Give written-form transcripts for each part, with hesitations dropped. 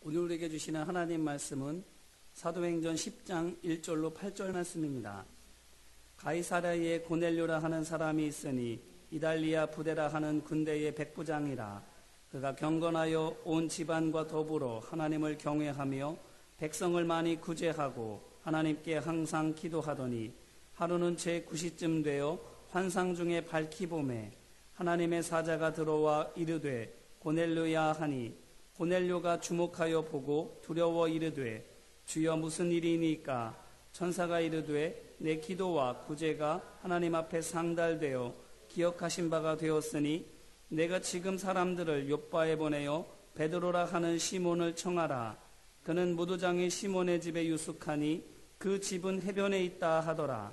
오늘 우리에게 주시는 하나님 말씀은 사도행전 10장 1절로 8절 말씀입니다. 가이사랴에 고넬료라 하는 사람이 있으니 이달리아 부데라 하는 군대의 백부장이라. 그가 경건하여 온 집안과 더불어 하나님을 경외하며 백성을 많이 구제하고 하나님께 항상 기도하더니 하루는 제9시쯤 되어 환상 중에 밝히 보매 하나님의 사자가 들어와 이르되 고넬료야 하니 고넬료가 주목하여 보고 두려워 이르되 주여 무슨 일이니까? 천사가 이르되 내 기도와 구제가 하나님 앞에 상달되어 기억하신 바가 되었으니 내가 지금 사람들을 욥바에 보내어 베드로라 하는 시몬을 청하라. 그는 무도장의 시몬의 집에 유숙하니 그 집은 해변에 있다 하더라.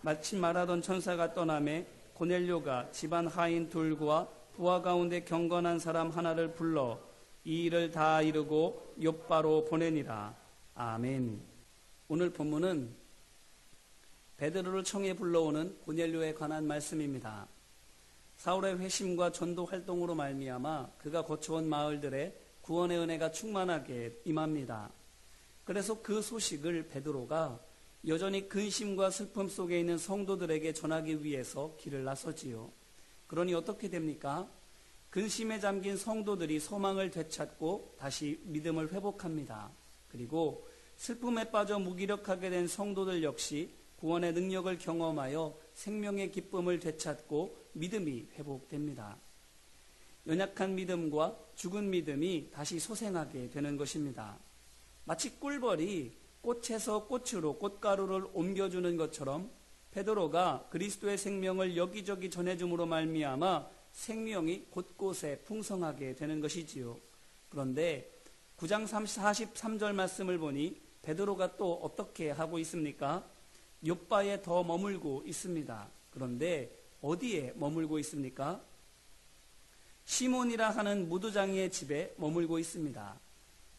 마침 말하던 천사가 떠나매 고넬료가 집안 하인 둘과 부하 가운데 경건한 사람 하나를 불러 이 일을 다 이루고 욥바로 보내니라. 아멘. 오늘 본문은 베드로를 청해 불러오는 고넬료에 관한 말씀입니다. 사울의 회심과 전도 활동으로 말미암아 그가 거쳐온 마을들에 구원의 은혜가 충만하게 임합니다. 그래서 그 소식을 베드로가 여전히 근심과 슬픔 속에 있는 성도들에게 전하기 위해서 길을 나서지요. 그러니 어떻게 됩니까? 근심에 잠긴 성도들이 소망을 되찾고 다시 믿음을 회복합니다. 그리고 슬픔에 빠져 무기력하게 된 성도들 역시 구원의 능력을 경험하여 생명의 기쁨을 되찾고 믿음이 회복됩니다. 연약한 믿음과 죽은 믿음이 다시 소생하게 되는 것입니다. 마치 꿀벌이 꽃에서 꽃으로 꽃가루를 옮겨주는 것처럼 베드로가 그리스도의 생명을 여기저기 전해줌으로 말미암아 생명이 곳곳에 풍성하게 되는 것이지요. 그런데 9장 43절 말씀을 보니 베드로가 또 어떻게 하고 있습니까? 욥바에 더 머물고 있습니다. 그런데 어디에 머물고 있습니까? 시몬이라 하는 무두장이의 집에 머물고 있습니다.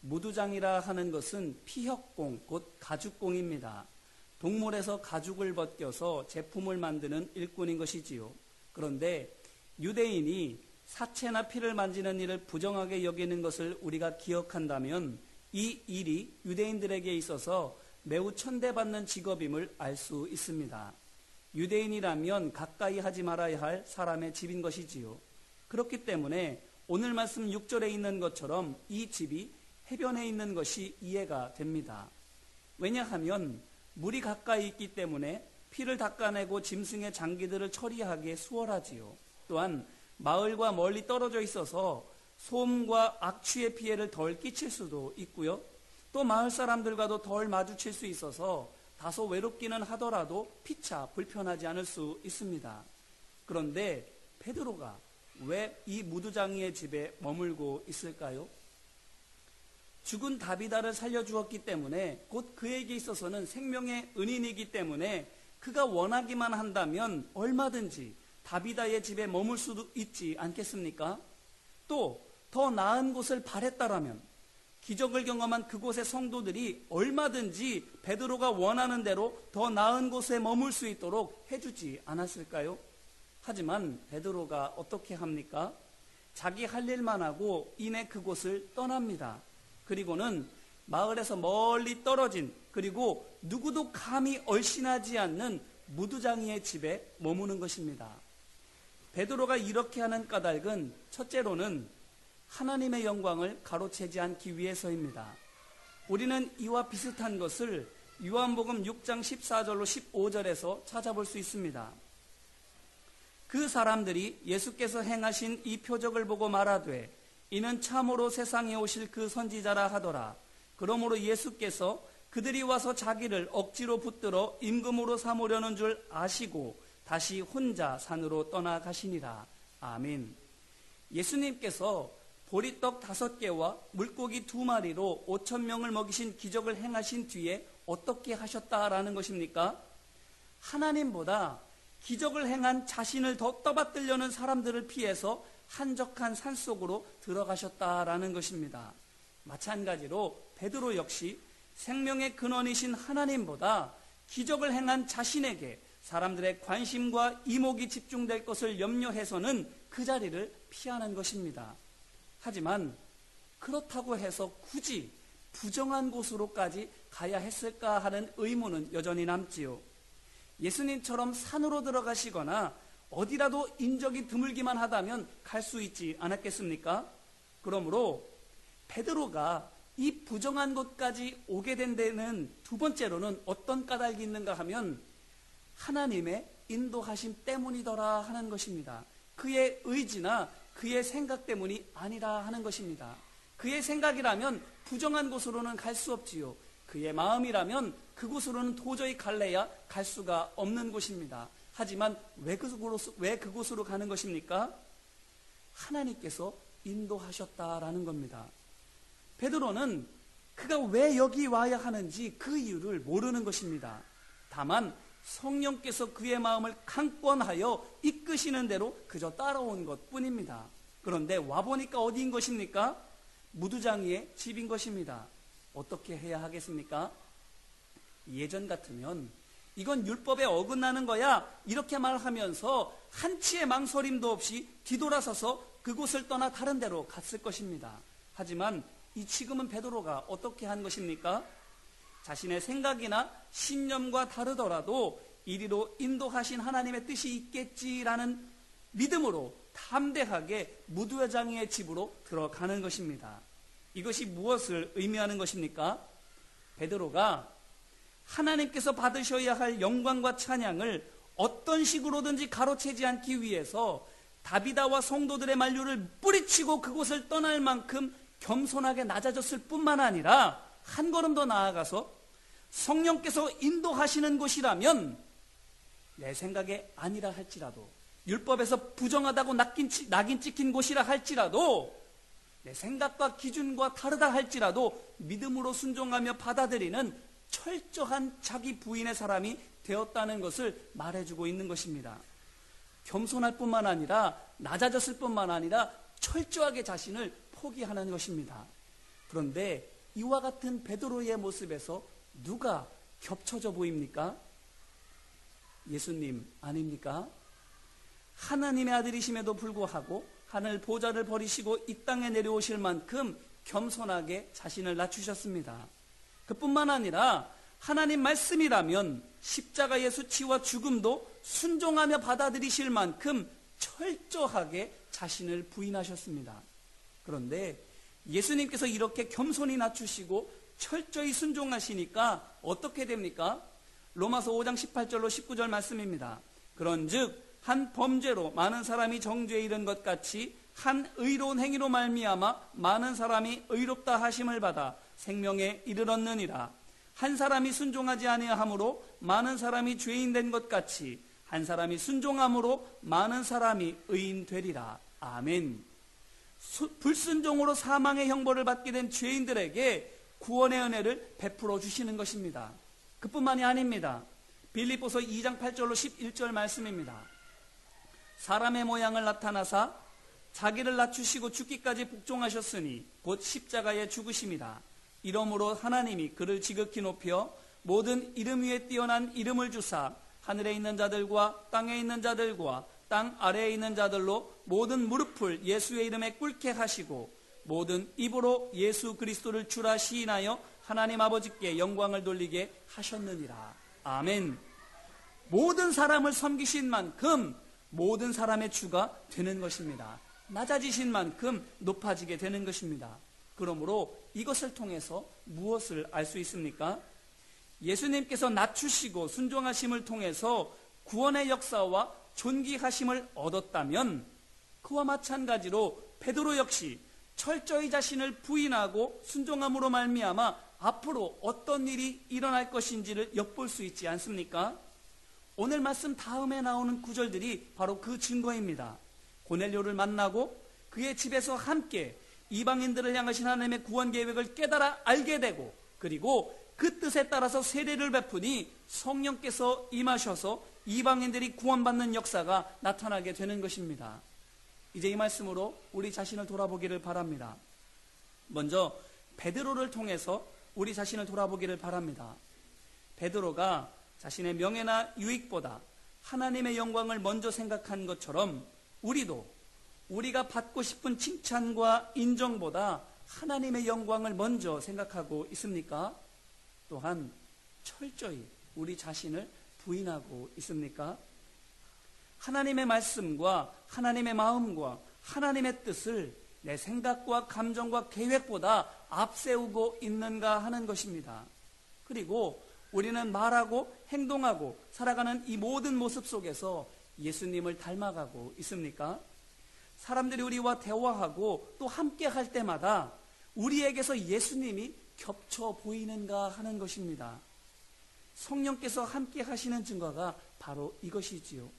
무두장이라 하는 것은 피혁공, 곧 가죽공입니다. 동물에서 가죽을 벗겨서 제품을 만드는 일꾼인 것이지요. 그런데 유대인이 사체나 피를 만지는 일을 부정하게 여기는 것을 우리가 기억한다면 이 일이 유대인들에게 있어서 매우 천대받는 직업임을 알 수 있습니다. 유대인이라면 가까이 하지 말아야 할 사람의 집인 것이지요. 그렇기 때문에 오늘 말씀 6절에 있는 것처럼 이 집이 해변에 있는 것이 이해가 됩니다. 왜냐하면 물이 가까이 있기 때문에 피를 닦아내고 짐승의 장기들을 처리하기에 수월하지요. 또한 마을과 멀리 떨어져 있어서 소음과 악취의 피해를 덜 끼칠 수도 있고요. 또 마을 사람들과도 덜 마주칠 수 있어서 다소 외롭기는 하더라도 피차 불편하지 않을 수 있습니다. 그런데 베드로가 왜 이 무두장이의 집에 머물고 있을까요? 죽은 다비다를 살려주었기 때문에 곧 그에게 있어서는 생명의 은인이기 때문에 그가 원하기만 한다면 얼마든지 다비다의 집에 머물 수도 있지 않겠습니까? 또 더 나은 곳을 바랬다라면 기적을 경험한 그곳의 성도들이 얼마든지 베드로가 원하는 대로 더 나은 곳에 머물 수 있도록 해주지 않았을까요? 하지만 베드로가 어떻게 합니까? 자기 할 일만 하고 이내 그곳을 떠납니다. 그리고는 마을에서 멀리 떨어진, 그리고 누구도 감히 얼씬하지 않는 무두장이의 집에 머무는 것입니다. 베드로가 이렇게 하는 까닭은 첫째로는 하나님의 영광을 가로채지 않기 위해서입니다. 우리는 이와 비슷한 것을 요한복음 6장 14절로 15절에서 찾아볼 수 있습니다. 그 사람들이 예수께서 행하신 이 표적을 보고 말하되 이는 참으로 세상에 오실 그 선지자라 하더라. 그러므로 예수께서 그들이 와서 자기를 억지로 붙들어 임금으로 삼으려는 줄 아시고 다시 혼자 산으로 떠나가시니라. 아멘. 예수님께서 보리떡 5개와 물고기 2마리로 5,000명을 먹이신 기적을 행하신 뒤에 어떻게 하셨다라는 것입니까? 하나님보다 기적을 행한 자신을 더 떠받들려는 사람들을 피해서 한적한 산속으로 들어가셨다라는 것입니다. 마찬가지로 베드로 역시 생명의 근원이신 하나님보다 기적을 행한 자신에게 사람들의 관심과 이목이 집중될 것을 염려해서는 그 자리를 피하는 것입니다. 하지만 그렇다고 해서 굳이 부정한 곳으로까지 가야 했을까 하는 의문은 여전히 남지요. 예수님처럼 산으로 들어가시거나 어디라도 인적이 드물기만 하다면 갈 수 있지 않았겠습니까? 그러므로 베드로가 이 부정한 곳까지 오게 된 데는 두 번째로는 어떤 까닭이 있는가 하면 하나님의 인도하심 때문이더라 하는 것입니다. 그의 의지나 그의 생각 때문이 아니라 하는 것입니다. 그의 생각이라면 부정한 곳으로는 갈 수 없지요. 그의 마음이라면 그곳으로는 도저히 갈래야 갈 수가 없는 곳입니다. 하지만 왜 그곳으로 가는 것입니까? 하나님께서 인도하셨다라는 겁니다. 베드로는 그가 왜 여기 와야 하는지 그 이유를 모르는 것입니다. 다만 성령께서 그의 마음을 강권하여 이끄시는 대로 그저 따라온 것뿐입니다. 그런데 와보니까 어디인 것입니까? 무두장이의 집인 것입니다. 어떻게 해야 하겠습니까? 예전 같으면 이건 율법에 어긋나는 거야 이렇게 말하면서 한치의 망설임도 없이 뒤돌아서서 그곳을 떠나 다른 데로 갔을 것입니다. 하지만 이 지금은 베드로가 어떻게 한 것입니까? 자신의 생각이나 신념과 다르더라도 이리로 인도하신 하나님의 뜻이 있겠지라는 믿음으로 담대하게 무두장이의 집으로 들어가는 것입니다. 이것이 무엇을 의미하는 것입니까? 베드로가 하나님께서 받으셔야 할 영광과 찬양을 어떤 식으로든지 가로채지 않기 위해서 다비다와 성도들의 만류를 뿌리치고 그곳을 떠날 만큼 겸손하게 낮아졌을 뿐만 아니라 한 걸음 더 나아가서 성령께서 인도하시는 곳이라면 내 생각에 아니라 할지라도 율법에서 부정하다고 낙인 찍힌 곳이라 할지라도 내 생각과 기준과 다르다 할지라도 믿음으로 순종하며 받아들이는 철저한 자기 부인의 사람이 되었다는 것을 말해주고 있는 것입니다. 겸손할 뿐만 아니라 낮아졌을 뿐만 아니라 철저하게 자신을 포기하는 것입니다. 그런데 이와 같은 베드로의 모습에서 누가 겹쳐져 보입니까? 예수님 아닙니까? 하나님의 아들이심에도 불구하고 하늘 보좌를 버리시고 이 땅에 내려오실 만큼 겸손하게 자신을 낮추셨습니다. 그뿐만 아니라 하나님 말씀이라면 십자가의 수치와 죽음도 순종하며 받아들이실 만큼 철저하게 자신을 부인하셨습니다. 그런데 예수님께서 이렇게 겸손히 낮추시고 철저히 순종하시니까 어떻게 됩니까? 로마서 5장 18절로 19절 말씀입니다. 그런즉 한 범죄로 많은 사람이 정죄에 이른 것 같이 한 의로운 행위로 말미암아 많은 사람이 의롭다 하심을 받아 생명에 이르렀느니라. 한 사람이 순종하지 아니하므로 많은 사람이 죄인 된 것 같이 한 사람이 순종함으로 많은 사람이 의인 되리라. 아멘. 불순종으로 사망의 형벌을 받게 된 죄인들에게 구원의 은혜를 베풀어 주시는 것입니다. 그뿐만이 아닙니다. 빌립보서 2장 8절로 11절 말씀입니다. 사람의 모양을 나타나사 자기를 낮추시고 죽기까지 복종하셨으니 곧 십자가에 죽으심이라. 이러므로 하나님이 그를 지극히 높여 모든 이름 위에 뛰어난 이름을 주사 하늘에 있는 자들과 땅에 있는 자들과 땅 아래에 있는 자들로 모든 무릎을 예수의 이름에 꿇게 하시고 모든 입으로 예수 그리스도를 주라 시인하여 하나님 아버지께 영광을 돌리게 하셨느니라. 아멘. 모든 사람을 섬기신 만큼 모든 사람의 주가 되는 것입니다. 낮아지신 만큼 높아지게 되는 것입니다. 그러므로 이것을 통해서 무엇을 알 수 있습니까? 예수님께서 낮추시고 순종하심을 통해서 구원의 역사와 존귀하심을 얻었다면 그와 마찬가지로 베드로 역시 철저히 자신을 부인하고 순종함으로 말미암아 앞으로 어떤 일이 일어날 것인지를 엿볼 수 있지 않습니까? 오늘 말씀 다음에 나오는 구절들이 바로 그 증거입니다. 고넬료를 만나고 그의 집에서 함께 이방인들을 향하신 하나님의 구원 계획을 깨달아 알게 되고 그리고 그 뜻에 따라서 세례를 베푸니 성령께서 임하셔서 이방인들이 구원받는 역사가 나타나게 되는 것입니다. 이제 이 말씀으로 우리 자신을 돌아보기를 바랍니다. 먼저 베드로를 통해서 우리 자신을 돌아보기를 바랍니다. 베드로가 자신의 명예나 유익보다 하나님의 영광을 먼저 생각한 것처럼 우리도 우리가 받고 싶은 칭찬과 인정보다 하나님의 영광을 먼저 생각하고 있습니까? 또한 철저히 우리 자신을 부인하고 있습니까? 하나님의 말씀과 하나님의 마음과 하나님의 뜻을 내 생각과 감정과 계획보다 앞세우고 있는가 하는 것입니다. 그리고 우리는 말하고 행동하고 살아가는 이 모든 모습 속에서 예수님을 닮아가고 있습니까? 사람들이 우리와 대화하고 또 함께 할 때마다 우리에게서 예수님이 겹쳐 보이는가 하는 것입니다. 성령께서 함께 하시는 증거가 바로 이것이지요.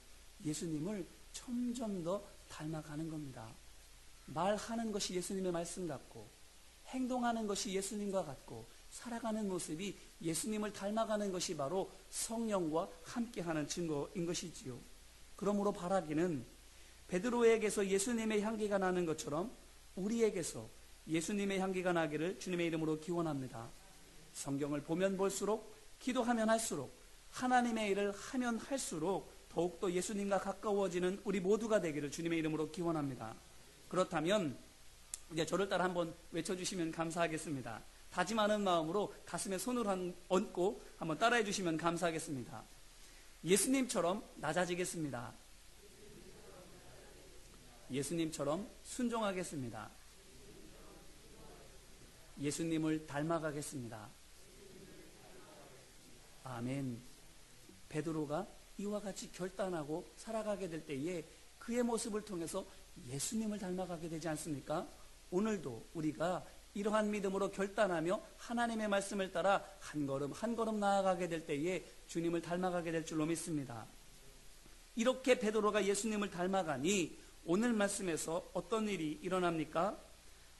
예수님을 점점 더 닮아가는 겁니다. 말하는 것이 예수님의 말씀 같고 행동하는 것이 예수님과 같고 살아가는 모습이 예수님을 닮아가는 것이 바로 성령과 함께하는 증거인 것이지요. 그러므로 바라기는 베드로에게서 예수님의 향기가 나는 것처럼 우리에게서 예수님의 향기가 나기를 주님의 이름으로 기원합니다. 성경을 보면 볼수록, 기도하면 할수록, 하나님의 일을 하면 할수록 더욱더 예수님과 가까워지는 우리 모두가 되기를 주님의 이름으로 기원합니다. 그렇다면 이제 저를 따라 한번 외쳐주시면 감사하겠습니다. 다짐하는 마음으로 가슴에 손을 얹고 한번 따라해 주시면 감사하겠습니다. 예수님처럼 낮아지겠습니다. 예수님처럼 순종하겠습니다. 예수님을 닮아가겠습니다. 아멘. 베드로가 이와 같이 결단하고 살아가게 될 때에 그의 모습을 통해서 예수님을 닮아가게 되지 않습니까? 오늘도 우리가 이러한 믿음으로 결단하며 하나님의 말씀을 따라 한 걸음 한 걸음 나아가게 될 때에 주님을 닮아가게 될 줄로 믿습니다. 이렇게 베드로가 예수님을 닮아가니 오늘 말씀에서 어떤 일이 일어납니까?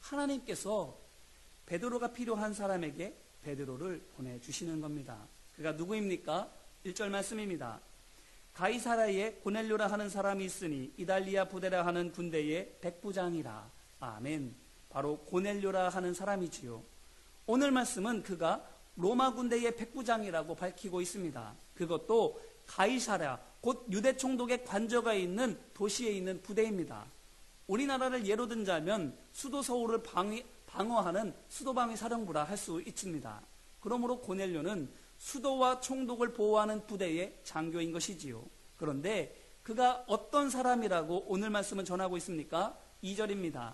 하나님께서 베드로가 필요한 사람에게 베드로를 보내주시는 겁니다. 그가 누구입니까? 1절 말씀입니다. 가이사라에 고넬료라 하는 사람이 있으니 이달리아 부대라 하는 군대의 백부장이라. 아멘. 바로 고넬료라 하는 사람이지요. 오늘 말씀은 그가 로마 군대의 백부장이라고 밝히고 있습니다. 그것도 가이사라, 곧 유대 총독의 관저가 있는 도시에 있는 부대입니다. 우리나라를 예로 든자면 수도 서울을 방어하는 수도방위 사령부라 할 수 있습니다. 그러므로 고넬료는 수도와 총독을 보호하는 부대의 장교인 것이지요. 그런데 그가 어떤 사람이라고 오늘 말씀은 전하고 있습니까? 2절입니다.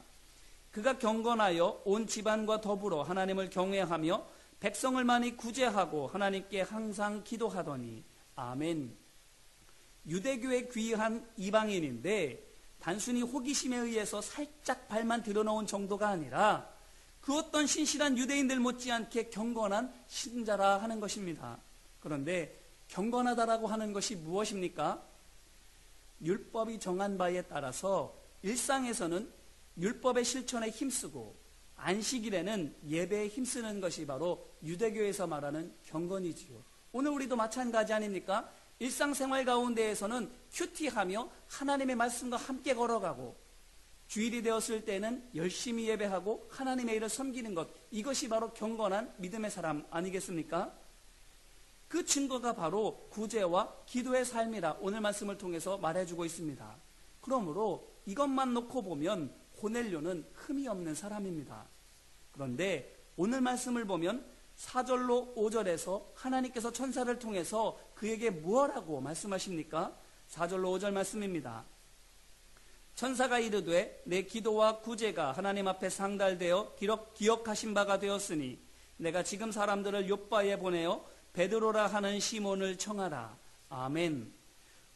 그가 경건하여 온 집안과 더불어 하나님을 경외하며 백성을 많이 구제하고 하나님께 항상 기도하더니. 아멘. 유대교에 귀한 이방인인데 단순히 호기심에 의해서 살짝 발만 들여놓은 정도가 아니라 그 어떤 신실한 유대인들 못지않게 경건한 신자라 하는 것입니다. 그런데 경건하다라고 하는 것이 무엇입니까? 율법이 정한 바에 따라서 일상에서는 율법의 실천에 힘쓰고 안식일에는 예배에 힘쓰는 것이 바로 유대교에서 말하는 경건이지요. 오늘 우리도 마찬가지 아닙니까? 일상생활 가운데에서는 큐티하며 하나님의 말씀과 함께 걸어가고 주일이 되었을 때는 열심히 예배하고 하나님의 일을 섬기는 것, 이것이 바로 경건한 믿음의 사람 아니겠습니까? 그 증거가 바로 구제와 기도의 삶이라 오늘 말씀을 통해서 말해주고 있습니다. 그러므로 이것만 놓고 보면 고넬료는 흠이 없는 사람입니다. 그런데 오늘 말씀을 보면 4절로 5절에서 하나님께서 천사를 통해서 그에게 무엇라고 말씀하십니까? 4절로 5절 말씀입니다. 천사가 이르되 내 기도와 구제가 하나님 앞에 상달되어 기억하신 바가 되었으니 내가 지금 사람들을 욥바에 보내어 베드로라 하는 시몬을 청하라. 아멘.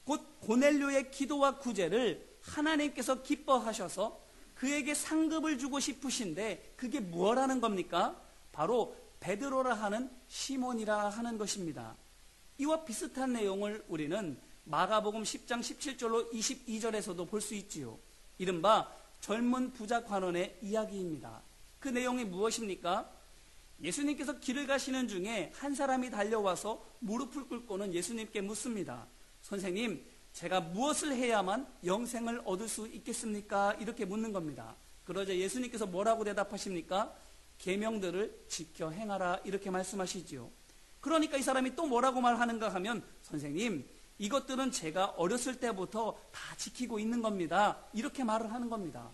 곧 고넬료의 기도와 구제를 하나님께서 기뻐하셔서 그에게 상급을 주고 싶으신데 그게 무엇라는 겁니까? 바로 베드로라 하는 시몬이라 하는 것입니다. 이와 비슷한 내용을 우리는 마가복음 10장 17절로 22절에서도 볼 수 있지요. 이른바 젊은 부자 관원의 이야기입니다. 그 내용이 무엇입니까? 예수님께서 길을 가시는 중에 한 사람이 달려와서 무릎을 꿇고는 예수님께 묻습니다. 선생님, 제가 무엇을 해야만 영생을 얻을 수 있겠습니까? 이렇게 묻는 겁니다. 그러자 예수님께서 뭐라고 대답하십니까? 계명들을 지켜 행하라, 이렇게 말씀하시지요. 그러니까 이 사람이 또 뭐라고 말하는가 하면, 선생님, 이것들은 제가 어렸을 때부터 다 지키고 있는 겁니다. 이렇게 말을 하는 겁니다.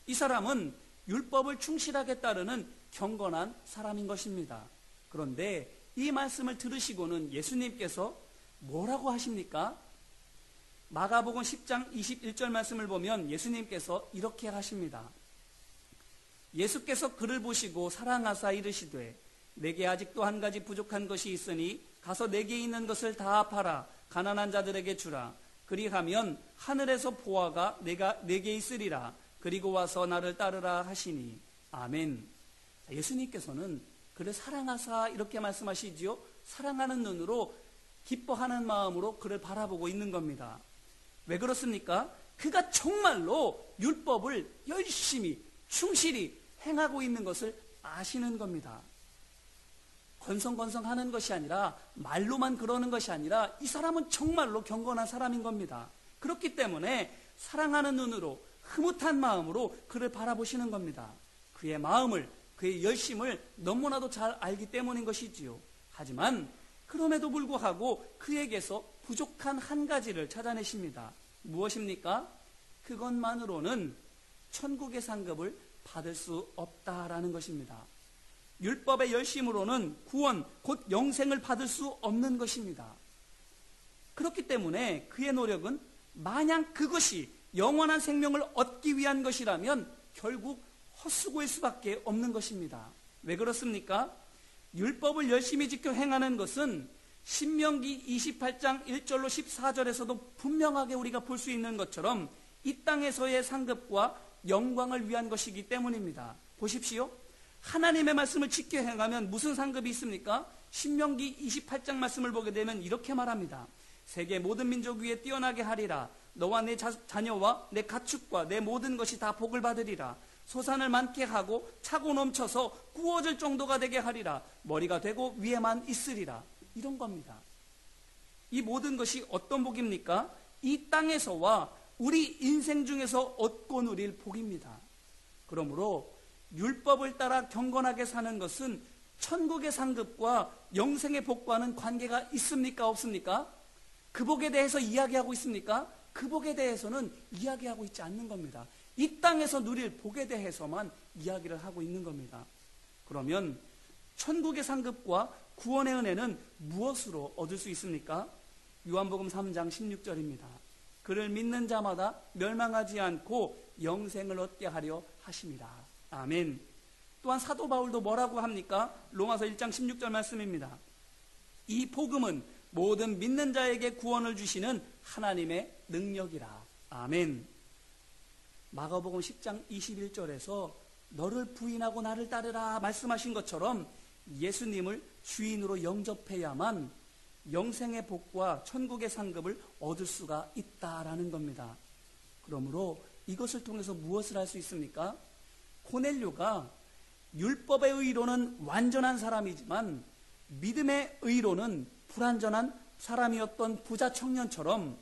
이 사람은 율법을 충실하게 따르는 경건한 사람인 것입니다. 그런데 이 말씀을 들으시고는 예수님께서 뭐라고 하십니까? 마가복음 10장 21절 말씀을 보면 예수님께서 이렇게 하십니다. 예수께서 그를 보시고 사랑하사 이르시되 내게 아직도 한 가지 부족한 것이 있으니 가서 내게 있는 것을 다 팔아 가난한 자들에게 주라. 그리하면 하늘에서 보화가 내게 있으리라. 그리고 와서 나를 따르라 하시니. 아멘. 예수님께서는 그를 사랑하사 이렇게 말씀하시지요. 사랑하는 눈으로 기뻐하는 마음으로 그를 바라보고 있는 겁니다. 왜 그렇습니까? 그가 정말로 율법을 열심히 충실히 행하고 있는 것을 아시는 겁니다. 건성건성하는 것이 아니라 말로만 그러는 것이 아니라 이 사람은 정말로 경건한 사람인 겁니다. 그렇기 때문에 사랑하는 눈으로 흐뭇한 마음으로 그를 바라보시는 겁니다. 그의 마음을, 그의 열심을 너무나도 잘 알기 때문인 것이지요. 하지만 그럼에도 불구하고 그에게서 부족한 한 가지를 찾아내십니다. 무엇입니까? 그것만으로는 천국의 상급을 받을 수 없다라는 것입니다. 율법의 열심으로는 구원, 곧 영생을 받을 수 없는 것입니다. 그렇기 때문에 그의 노력은 마냥 그것이 영원한 생명을 얻기 위한 것이라면 결국 헛수고일 수밖에 없는 것입니다. 왜 그렇습니까? 율법을 열심히 지켜 행하는 것은 신명기 28장 1절로 14절에서도 분명하게 우리가 볼 수 있는 것처럼 이 땅에서의 상급과 영광을 위한 것이기 때문입니다. 보십시오. 하나님의 말씀을 지켜 행하면 무슨 상급이 있습니까? 신명기 28장 말씀을 보게 되면 이렇게 말합니다. 세계 모든 민족 위에 뛰어나게 하리라. 너와 내 자녀와 내 가축과 내 모든 것이 다 복을 받으리라. 소산을 많게 하고 차고 넘쳐서 구워질 정도가 되게 하리라. 머리가 되고 위에만 있으리라. 이런 겁니다. 이 모든 것이 어떤 복입니까? 이 땅에서와 우리 인생 중에서 얻고 누릴 복입니다. 그러므로 율법을 따라 경건하게 사는 것은 천국의 상급과 영생의 복과는 관계가 있습니까? 없습니까? 그 복에 대해서 이야기하고 있습니까? 그 복에 대해서는 이야기하고 있지 않는 겁니다. 이 땅에서 누릴 복에 대해서만 이야기를 하고 있는 겁니다. 그러면 천국의 상급과 구원의 은혜는 무엇으로 얻을 수 있습니까? 요한복음 3장 16절입니다. 그를 믿는 자마다 멸망하지 않고 영생을 얻게 하려 하심이라. 아멘. 또한 사도 바울도 뭐라고 합니까? 로마서 1장 16절 말씀입니다. 이 복음은 모든 믿는 자에게 구원을 주시는 하나님의 능력이라. 아멘. 마가복음 10장 21절에서 너를 부인하고 나를 따르라 말씀하신 것처럼 예수님을 주인으로 영접해야만 영생의 복과 천국의 상급을 얻을 수가 있다라는 겁니다. 그러므로 이것을 통해서 무엇을 할 수 있습니까? 고넬료가 율법의 의로는 완전한 사람이지만 믿음의 의로는 불완전한 사람이었던 부자 청년처럼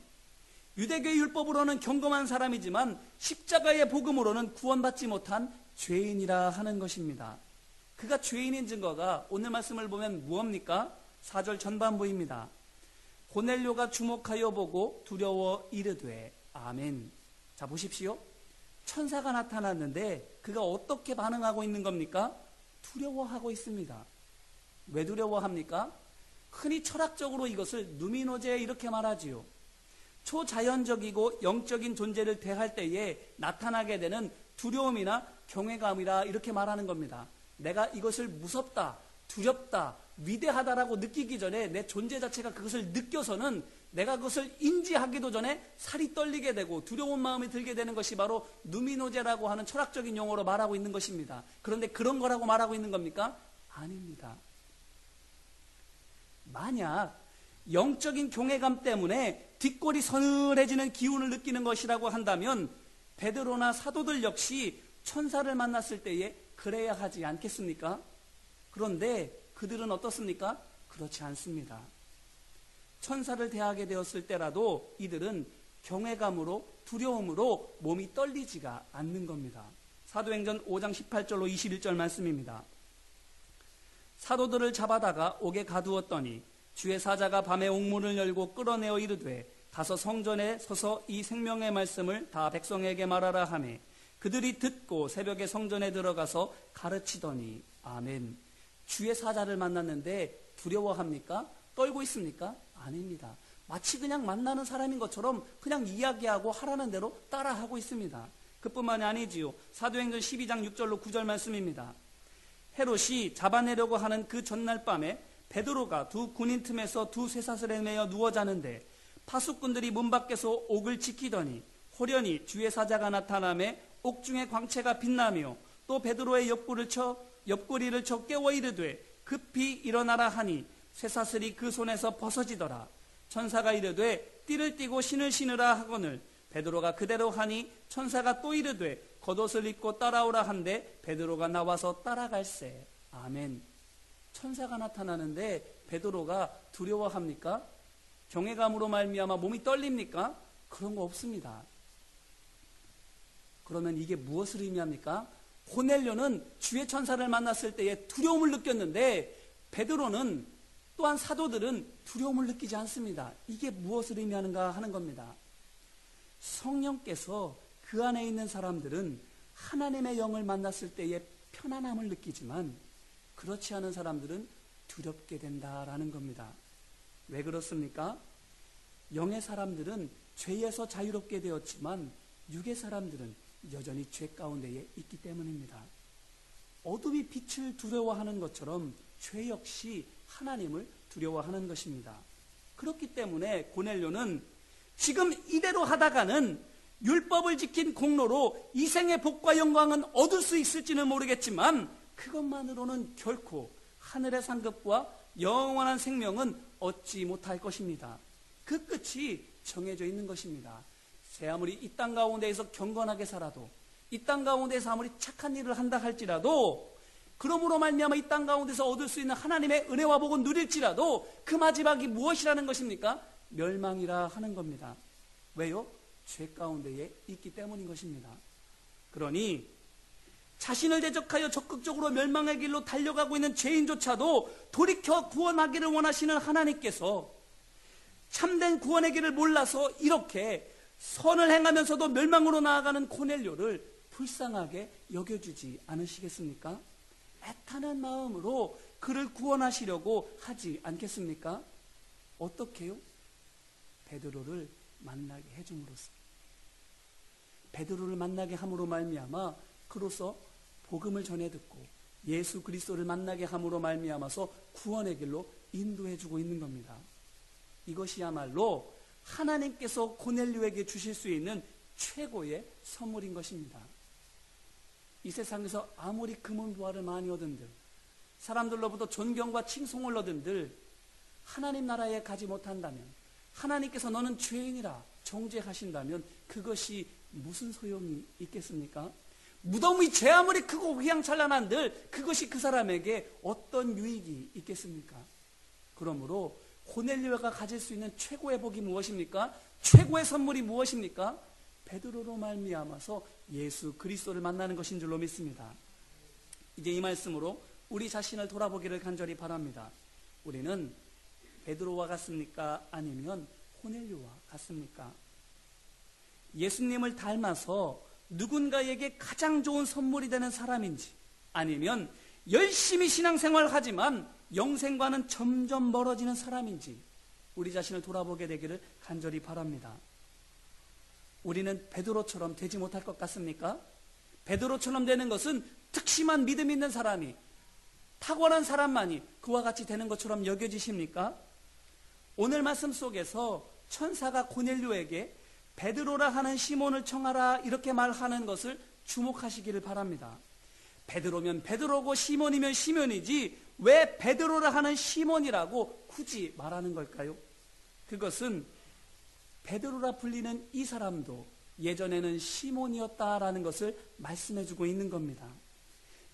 유대교의 율법으로는 경건한 사람이지만 십자가의 복음으로는 구원받지 못한 죄인이라 하는 것입니다. 그가 죄인인 증거가 오늘 말씀을 보면 무엇입니까? 4절 전반부입니다. 고넬료가 주목하여 보고 두려워 이르되 아멘. 자 보십시오. 천사가 나타났는데 그가 어떻게 반응하고 있는 겁니까? 두려워하고 있습니다. 왜 두려워합니까? 흔히 철학적으로 이것을 누미노제 이렇게 말하지요. 초자연적이고 영적인 존재를 대할 때에 나타나게 되는 두려움이나 경외감이라 이렇게 말하는 겁니다. 내가 이것을 무섭다, 두렵다, 위대하다라고 느끼기 전에 내 존재 자체가 그것을 느껴서는 내가 그것을 인지하기도 전에 살이 떨리게 되고 두려운 마음이 들게 되는 것이 바로 누미노제라고 하는 철학적인 용어로 말하고 있는 것입니다. 그런데 그런 거라고 말하고 있는 겁니까? 아닙니다. 만약 영적인 경외감 때문에 뒷골이 서늘해지는 기운을 느끼는 것이라고 한다면 베드로나 사도들 역시 천사를 만났을 때에 그래야 하지 않겠습니까? 그런데 그들은 어떻습니까? 그렇지 않습니다. 천사를 대하게 되었을 때라도 이들은 경외감으로 두려움으로 몸이 떨리지가 않는 겁니다. 사도행전 5장 18절로 21절 말씀입니다. 사도들을 잡아다가 옥에 가두었더니 주의 사자가 밤에 옥문을 열고 끌어내어 이르되 가서 성전에 서서 이 생명의 말씀을 다 백성에게 말하라 하매 그들이 듣고 새벽에 성전에 들어가서 가르치더니. 아멘. 주의 사자를 만났는데 두려워합니까? 떨고 있습니까? 아닙니다. 마치 그냥 만나는 사람인 것처럼 그냥 이야기하고 하라는 대로 따라하고 있습니다. 그뿐만이 아니지요. 사도행전 12장 6절로 9절 말씀입니다. 헤롯이 잡아내려고 하는 그 전날 밤에 베드로가 두 군인 틈에서 두 쇠사슬에 매여 누워 자는데 파수꾼들이 문 밖에서 옥을 지키더니 호련히 주의 사자가 나타나매 옥중에 광채가 빛나며 또 베드로의 옆구리를 쳐 깨워 이르되 급히 일어나라 하니 쇠사슬이 그 손에서 벗어지더라. 천사가 이르되 띠를 띠고 신을 신으라 하거늘 베드로가 그대로 하니 천사가 또 이르되 겉옷을 입고 따라오라 한데 베드로가 나와서 따라갈세. 아멘. 천사가 나타나는데 베드로가 두려워합니까? 경외감으로 말미암아 몸이 떨립니까? 그런 거 없습니다. 그러면 이게 무엇을 의미합니까? 고넬료는 주의 천사를 만났을 때에 두려움을 느꼈는데 베드로는 또한 사도들은 두려움을 느끼지 않습니다. 이게 무엇을 의미하는가 하는 겁니다. 성령께서 그 안에 있는 사람들은 하나님의 영을 만났을 때에 편안함을 느끼지만 그렇지 않은 사람들은 두렵게 된다라는 겁니다. 왜 그렇습니까? 영의 사람들은 죄에서 자유롭게 되었지만 육의 사람들은 여전히 죄 가운데에 있기 때문입니다. 어둠이 빛을 두려워하는 것처럼 죄 역시 하나님을 두려워하는 것입니다. 그렇기 때문에 고넬료는 지금 이대로 하다가는 율법을 지킨 공로로 이 생의 복과 영광은 얻을 수 있을지는 모르겠지만 그것만으로는 결코 하늘의 상급과 영원한 생명은 얻지 못할 것입니다. 그 끝이 정해져 있는 것입니다. 새 아무리 이 땅 가운데에서 경건하게 살아도, 이 땅 가운데서 아무리 착한 일을 한다 할지라도, 그러므로 말미암아 이 땅 가운데서 얻을 수 있는 하나님의 은혜와 복은 누릴지라도 그 마지막이 무엇이라는 것입니까? 멸망이라 하는 겁니다. 왜요? 죄 가운데에 있기 때문인 것입니다. 그러니 자신을 대적하여 적극적으로 멸망의 길로 달려가고 있는 죄인조차도 돌이켜 구원하기를 원하시는 하나님께서 참된 구원의 길을 몰라서 이렇게 선을 행하면서도 멸망으로 나아가는 고넬료를 불쌍하게 여겨주지 않으시겠습니까? 애타는 마음으로 그를 구원하시려고 하지 않겠습니까? 어떻게요? 베드로를 만나게 해줌으로써, 베드로를 만나게 함으로 말미암아 그로서 복음을 전해 듣고 예수 그리스도를 만나게 함으로 말미암아서 구원의 길로 인도해주고 있는 겁니다. 이것이야말로 하나님께서 고넬료에게 주실 수 있는 최고의 선물인 것입니다. 이 세상에서 아무리 금은보화를 많이 얻은들, 사람들로부터 존경과 칭송을 얻은들, 하나님 나라에 가지 못한다면, 하나님께서 너는 죄인이라 정죄하신다면 그것이 무슨 소용이 있겠습니까? 무덤의 죄 아무리 크고 휘황찬란한들 그것이 그 사람에게 어떤 유익이 있겠습니까? 그러므로 고넬료가 가질 수 있는 최고의 복이 무엇입니까? 최고의 선물이 무엇입니까? 베드로로 말미암아서 예수 그리스도를 만나는 것인 줄로 믿습니다. 이제 이 말씀으로 우리 자신을 돌아보기를 간절히 바랍니다. 우리는 베드로와 같습니까? 아니면 고넬료와 같습니까? 예수님을 닮아서 누군가에게 가장 좋은 선물이 되는 사람인지, 아니면 열심히 신앙생활을 하지만 영생과는 점점 멀어지는 사람인지 우리 자신을 돌아보게 되기를 간절히 바랍니다. 우리는 베드로처럼 되지 못할 것 같습니까? 베드로처럼 되는 것은 특심한 믿음 있는 사람이, 탁월한 사람만이 그와 같이 되는 것처럼 여겨지십니까? 오늘 말씀 속에서 천사가 고넬료에게 베드로라 하는 시몬을 청하라 이렇게 말하는 것을 주목하시기를 바랍니다. 베드로면 베드로고 시몬이면 시몬이지 왜 베드로라 하는 시몬이라고 굳이 말하는 걸까요? 그것은 베드로라 불리는 이 사람도 예전에는 시몬이었다라는 것을 말씀해주고 있는 겁니다.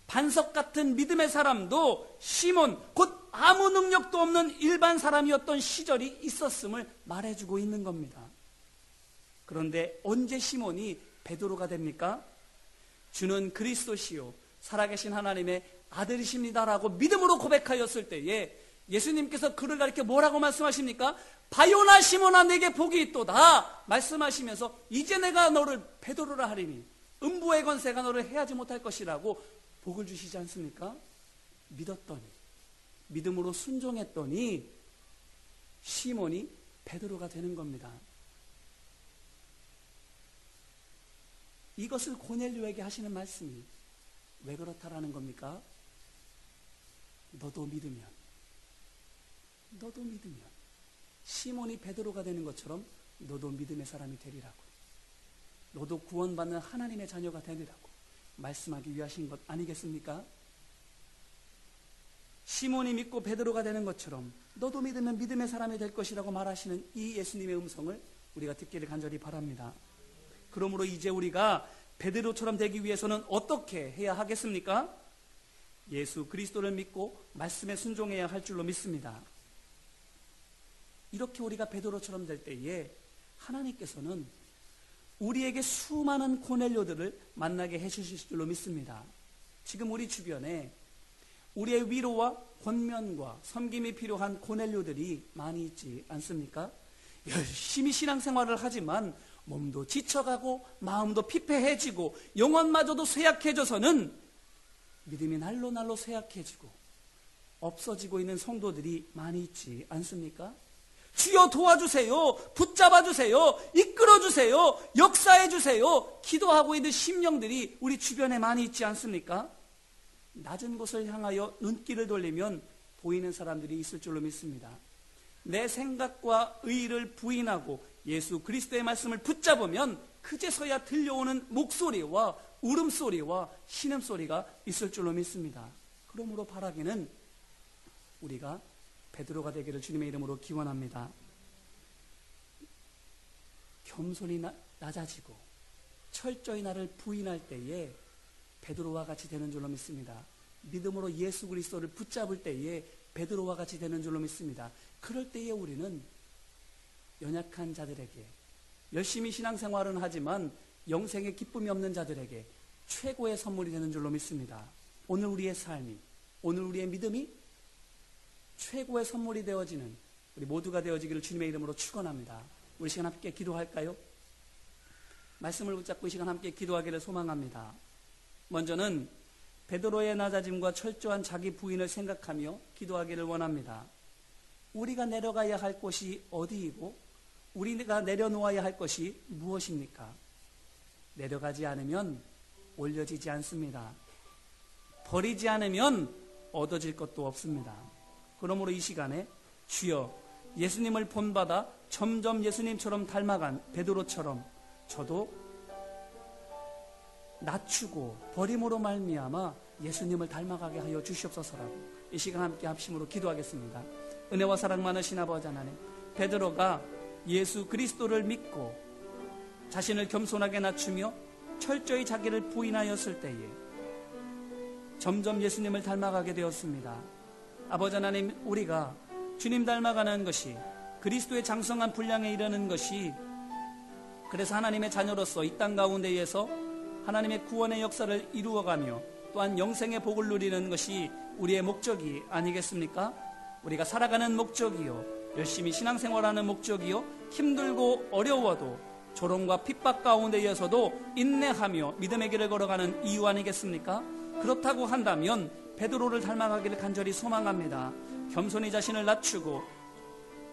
반석 같은 믿음의 사람도 시몬, 곧 아무 능력도 없는 일반 사람이었던 시절이 있었음을 말해주고 있는 겁니다. 그런데 언제 시몬이 베드로가 됩니까? 주는 그리스도시요 살아계신 하나님의 아들이십니다라고 믿음으로 고백하였을 때에 예수님께서 그를 가리켜 뭐라고 말씀하십니까? 바요나 시몬아 내게 복이 있도다 말씀하시면서 이제 내가 너를 베드로라 하리니 음부의 권세가 너를 해하지 못할 것이라고 복을 주시지 않습니까? 믿었더니, 믿음으로 순종했더니 시몬이 베드로가 되는 겁니다. 이것을 고넬료에게 하시는 말씀이 왜 그렇다라는 겁니까? 너도 믿으면 시몬이 베드로가 되는 것처럼 너도 믿음의 사람이 되리라고, 너도 구원받는 하나님의 자녀가 되리라고 말씀하기 위하신 것 아니겠습니까? 시몬이 믿고 베드로가 되는 것처럼 너도 믿으면 믿음의 사람이 될 것이라고 말하시는 이 예수님의 음성을 우리가 듣기를 간절히 바랍니다. 그러므로 이제 우리가 베드로처럼 되기 위해서는 어떻게 해야 하겠습니까? 예수 그리스도를 믿고 말씀에 순종해야 할 줄로 믿습니다. 이렇게 우리가 베드로처럼 될 때에 하나님께서는 우리에게 수많은 고넬료들을 만나게 해주실 줄로 믿습니다. 지금 우리 주변에 우리의 위로와 권면과 섬김이 필요한 고넬료들이 많이 있지 않습니까? 열심히 신앙생활을 하지만 몸도 지쳐가고 마음도 피폐해지고 영혼마저도 쇠약해져서는 믿음이 날로 쇠약해지고 없어지고 있는 성도들이 많이 있지 않습니까? 주여 도와주세요, 붙잡아주세요, 이끌어주세요, 역사해주세요 기도하고 있는 심령들이 우리 주변에 많이 있지 않습니까? 낮은 곳을 향하여 눈길을 돌리면 보이는 사람들이 있을 줄로 믿습니다. 내 생각과 의의를 부인하고 예수 그리스도의 말씀을 붙잡으면 그제서야 들려오는 목소리와 울음소리와 신음소리가 있을 줄로 믿습니다. 그러므로 바라기는 우리가 베드로가 되기를 주님의 이름으로 기원합니다. 겸손히 낮아지고 철저히 나를 부인할 때에 베드로와 같이 되는 줄로 믿습니다. 믿음으로 예수 그리스도를 붙잡을 때에 베드로와 같이 되는 줄로 믿습니다. 그럴 때에 우리는 연약한 자들에게, 열심히 신앙생활은 하지만 영생에 기쁨이 없는 자들에게 최고의 선물이 되는 줄로 믿습니다. 오늘 우리의 삶이, 오늘 우리의 믿음이 최고의 선물이 되어지는 우리 모두가 되어지기를 주님의 이름으로 축원합니다. 우리 시간 함께 기도할까요? 말씀을 붙잡고 이 시간 함께 기도하기를 소망합니다. 먼저는 베드로의 낮아짐과 철저한 자기 부인을 생각하며 기도하기를 원합니다. 우리가 내려가야 할 곳이 어디이고 우리가 내려놓아야 할 것이 무엇입니까? 내려가지 않으면 올려지지 않습니다. 버리지 않으면 얻어질 것도 없습니다. 그러므로 이 시간에 주여, 예수님을 본받아 점점 예수님처럼 닮아간 베드로처럼 저도 낮추고 버림으로 말미암아 예수님을 닮아가게 하여 주시옵소서라고 이 시간 함께 합심으로 기도하겠습니다. 은혜와 사랑 많으신 아버지 하나님, 베드로가 예수 그리스도를 믿고 자신을 겸손하게 낮추며 철저히 자기를 부인하였을 때에 점점 예수님을 닮아가게 되었습니다. 아버지 하나님, 우리가 주님 닮아가는 것이, 그리스도의 장성한 분량에 이르는 것이, 그래서 하나님의 자녀로서 이 땅 가운데에서 하나님의 구원의 역사를 이루어가며 또한 영생의 복을 누리는 것이 우리의 목적이 아니겠습니까? 우리가 살아가는 목적이요, 열심히 신앙생활하는 목적이요, 힘들고 어려워도 조롱과 핍박 가운데에서도 인내하며 믿음의 길을 걸어가는 이유 아니겠습니까? 그렇다고 한다면 베드로를 닮아가기를 간절히 소망합니다. 겸손히 자신을 낮추고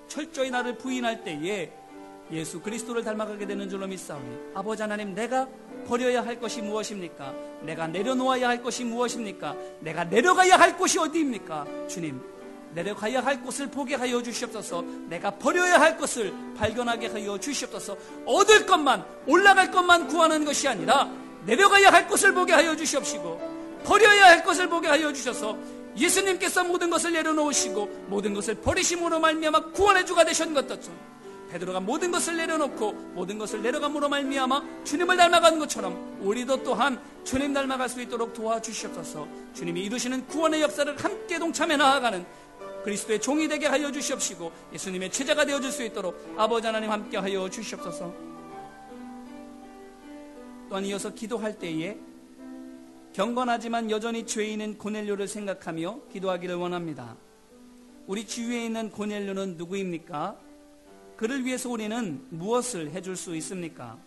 철저히 나를 부인할 때에 예수 그리스도를 닮아가게 되는 줄로 믿사오니 아버지 하나님, 내가 버려야 할 것이 무엇입니까? 내가 내려놓아야 할 것이 무엇입니까? 내가 내려가야 할 곳이 어디입니까? 주님, 내려가야 할 곳을 보게 하여 주시옵소서. 내가 버려야 할 것을 발견하게 하여 주시옵소서. 얻을 것만, 올라갈 것만 구하는 것이 아니라 내려가야 할 곳을 보게 하여 주시옵시고 버려야 할 것을 보게 하여 주셔서 예수님께서 모든 것을 내려놓으시고 모든 것을 버리심으로 말미암아 구원의 주가 되신 것 같죠. 베드로가 모든 것을 내려놓고 모든 것을 내려감으로 말미암아 주님을 닮아간 것처럼 우리도 또한 주님 닮아갈 수 있도록 도와주시옵소서. 주님이 이루시는 구원의 역사를 함께 동참해 나아가는 그리스도의 종이 되게 하여 주시옵시고 예수님의 제자가 되어줄 수 있도록 아버지 하나님 함께 하여 주시옵소서. 또한 이어서 기도할 때에 경건하지만 여전히 죄인인 고넬료를 생각하며 기도하기를 원합니다. 우리 주위에 있는 고넬료는 누구입니까? 그를 위해서 우리는 무엇을 해줄 수 있습니까?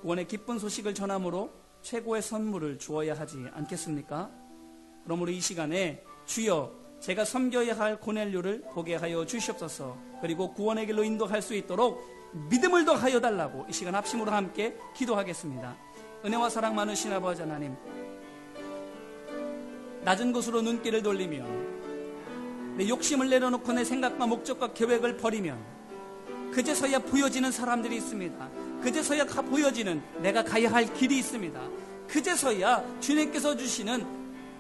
구원의 기쁜 소식을 전함으로 최고의 선물을 주어야 하지 않겠습니까? 그러므로 이 시간에 주여 제가 섬겨야 할 고넬료를 보게 하여 주시옵소서. 그리고 구원의 길로 인도할 수 있도록 믿음을 더하여 달라고 이 시간 합심으로 함께 기도하겠습니다. 은혜와 사랑 많으신 아버지 하나님, 낮은 곳으로 눈길을 돌리면 내 욕심을 내려놓고 내 생각과 목적과 계획을 버리면 그제서야 보여지는 사람들이 있습니다. 그제서야 보여지는 내가 가야 할 길이 있습니다. 그제서야 주님께서 주시는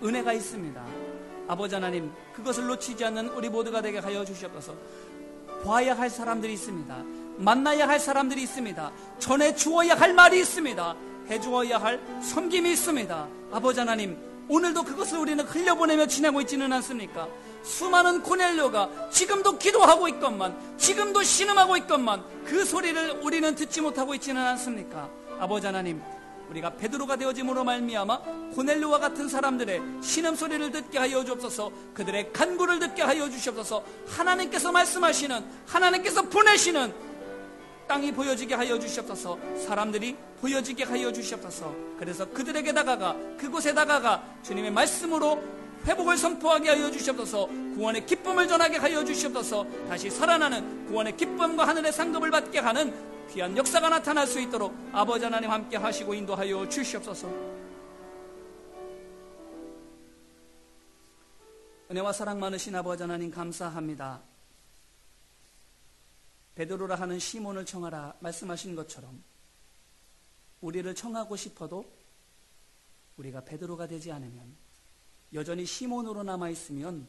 은혜가 있습니다. 아버지 하나님, 그것을 놓치지 않는 우리 모두가 되게 하여 주시옵소서. 봐야 할 사람들이 있습니다. 만나야 할 사람들이 있습니다. 전해 주어야 할 말이 있습니다. 해주어야 할 섬김이 있습니다. 아버지 하나님, 오늘도 그것을 우리는 흘려보내며 지내고 있지는 않습니까? 수많은 고넬료가 지금도 기도하고 있건만, 지금도 신음하고 있건만 그 소리를 우리는 듣지 못하고 있지는 않습니까? 아버지 하나님, 우리가 베드로가 되어짐으로 말미암아 고넬료와 같은 사람들의 신음소리를 듣게 하여 주옵소서. 그들의 간구를 듣게 하여 주시옵소서. 하나님께서 말씀하시는, 하나님께서 보내시는 땅이 보여지게 하여 주시옵소서. 사람들이 보여지게 하여 주시옵소서. 그래서 그들에게 다가가, 그곳에 다가가 주님의 말씀으로 회복을 선포하게 하여 주시옵소서. 구원의 기쁨을 전하게 하여 주시옵소서. 다시 살아나는 구원의 기쁨과 하늘의 상급을 받게 하는 귀한 역사가 나타날 수 있도록 아버지 하나님 함께 하시고 인도하여 주시옵소서. 은혜와 사랑 많으신 아버지 하나님 감사합니다. 베드로라 하는 시몬을 청하라 말씀하신 것처럼 우리를 청하고 싶어도 우리가 베드로가 되지 않으면, 여전히 시몬으로 남아있으면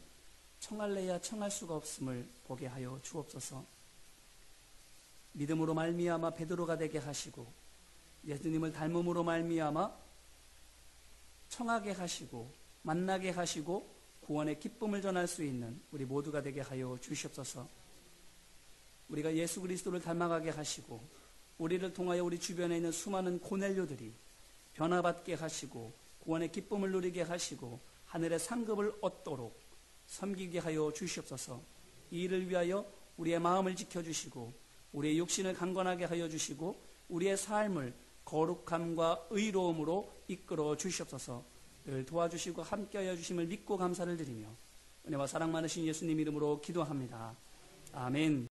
청할래야 청할 수가 없음을 보게 하여 주옵소서. 믿음으로 말미암아 베드로가 되게 하시고 예수님을 닮음으로 말미암아 청하게 하시고 만나게 하시고 구원의 기쁨을 전할 수 있는 우리 모두가 되게 하여 주시옵소서. 우리가 예수 그리스도를 닮아가게 하시고 우리를 통하여 우리 주변에 있는 수많은 고넬료들이 변화받게 하시고 구원의 기쁨을 누리게 하시고 하늘의 상급을 얻도록 섬기게 하여 주시옵소서. 이 일을 위하여 우리의 마음을 지켜주시고 우리의 육신을 강건하게 하여 주시고 우리의 삶을 거룩함과 의로움으로 이끌어 주시옵소서. 늘 도와주시고 함께하여 주심을 믿고 감사를 드리며 은혜와 사랑 많으신 예수님 이름으로 기도합니다. 아멘.